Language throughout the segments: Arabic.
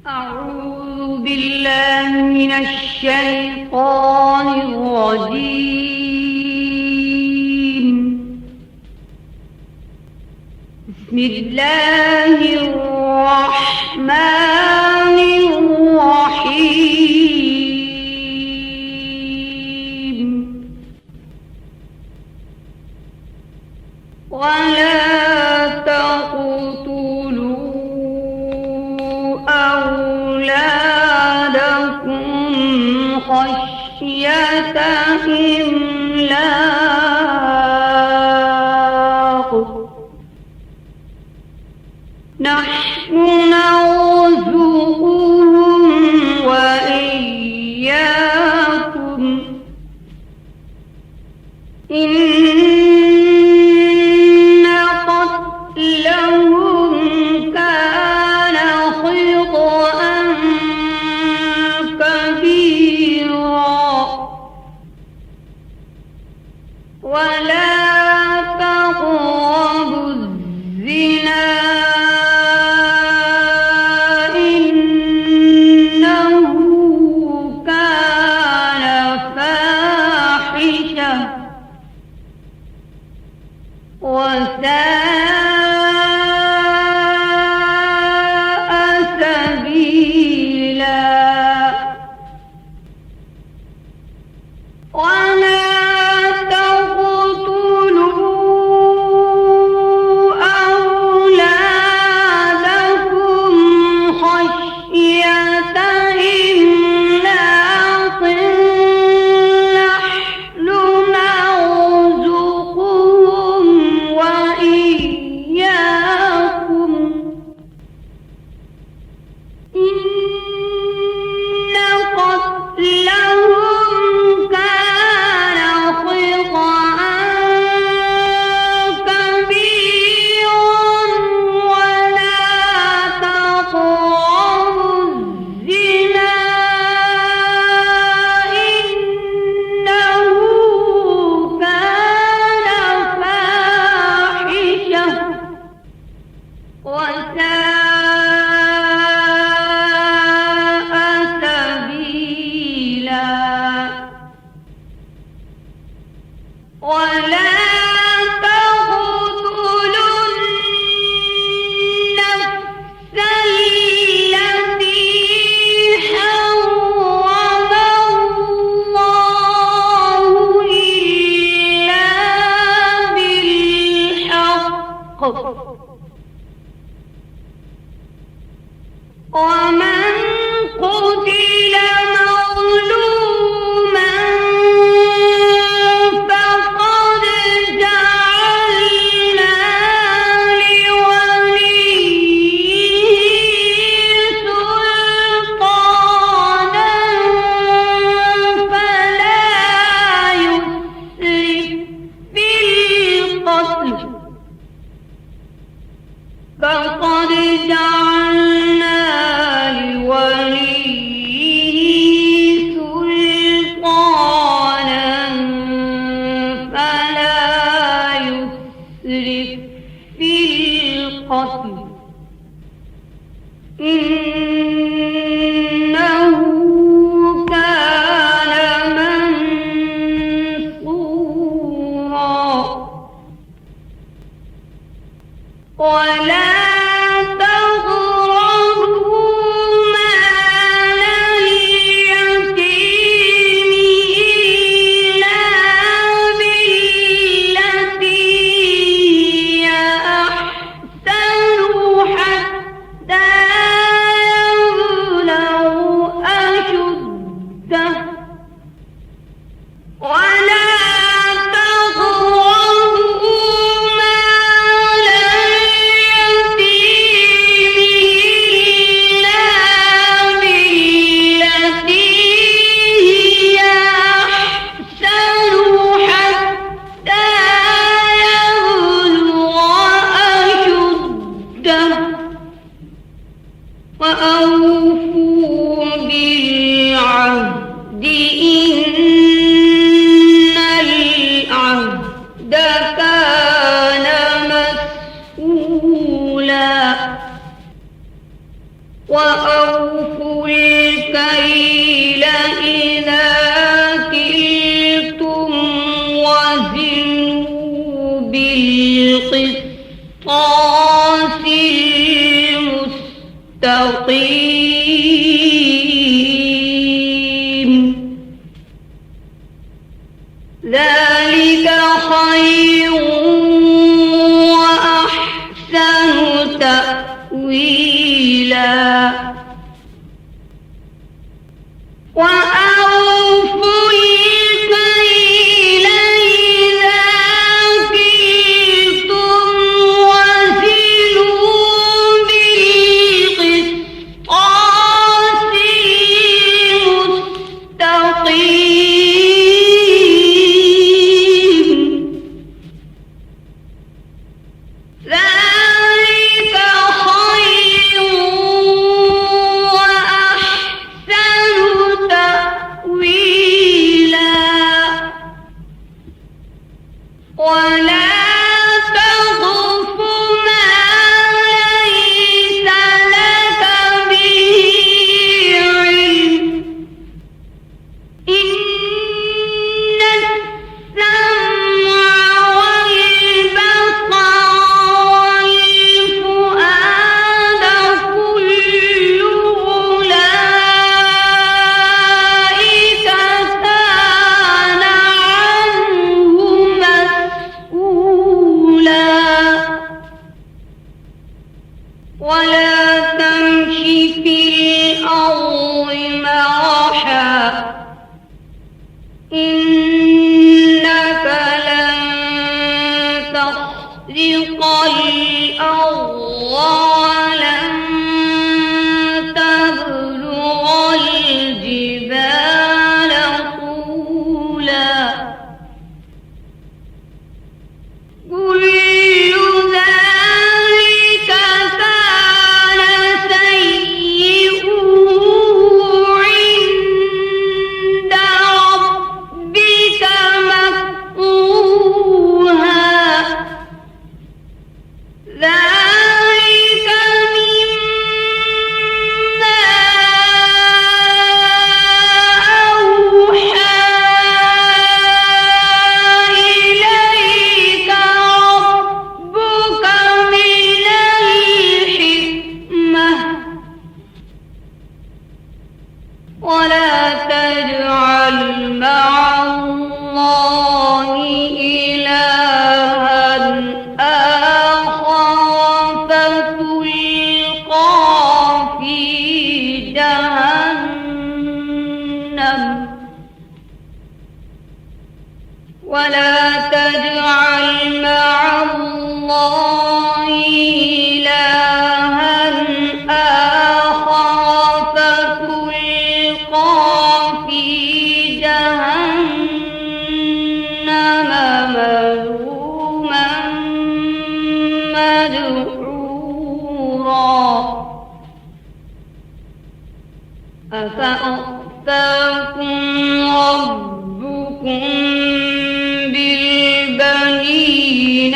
أعوذ بالله من الشيطان الرجيم. بسم الله الرحمن الرحيم. ولا تقتلوا أولادكم خشية إملاق، نحن نرزقهم وإياكم، إن قتلهم كان خطأ كبيرا. ولا تقربوا الزنا إنه كان فاحشة وساء سبيلا. ولا تقتلوا أولادكم خشية إملاق، نحن نرزقهم وإياكم، إن قتلهم كان خطأ كبيرا. ولا تقربوا الزنا إنه كان فاحشة وساء سبيلا. ولا تقتلوا النفس التي حرم الله إلا بالحق، ومن قتل مظلوما فقد جعلنا لوليه سلطانا فلا يسرف في القتل، فقد جعلنا لوليه سلطانا فلا يسرف في القتل، إنه كان منصورا. ولا تقربوا مال اليتيم إلا بالتي هي أحسن حتى يبلغ أشده. ولا تقربوا مال اليتيم إلا بالتي هي أحسن حتى يبلغ أشده. وأوفوا بالعهد إن العهد كان مسؤولا. وأوفوا وأوفوا الكيل إذا كلتم وزنوا بالقسطاس المستقيم ذلك خير وأحسن تأويلا وأوفوا الكيل إذا كلتم وزنوا بالقسطاس المستقيم ذلك خير وأحسن تأويلا ولا تقف ما ليس لك به علم إن السمع والبصر والفؤاد كل أولئك كان عنه مسؤولا ولا تمش في الأرض مرحا إنك لن تخرق الأرض ولن تبلغ الجبال طولا كل ذلك كان سيئه عند ربك مكروها ذلك مما أوحى إليك ربك من الحكمة ولا تجعل مع الله إلها آخر فتلقى في جهنم ولا تجعل مع الله إلها آخر فتلقى في جهنم ملوما مدحورا أفأصفاكم ربكم بالبنين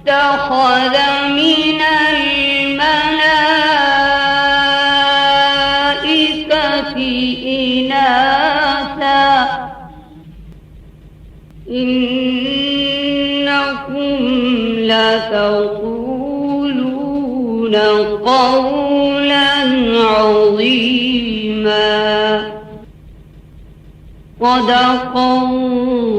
واتخذ من الملائكة إناثا إنكم لتقولون قولا عظيما صدق الله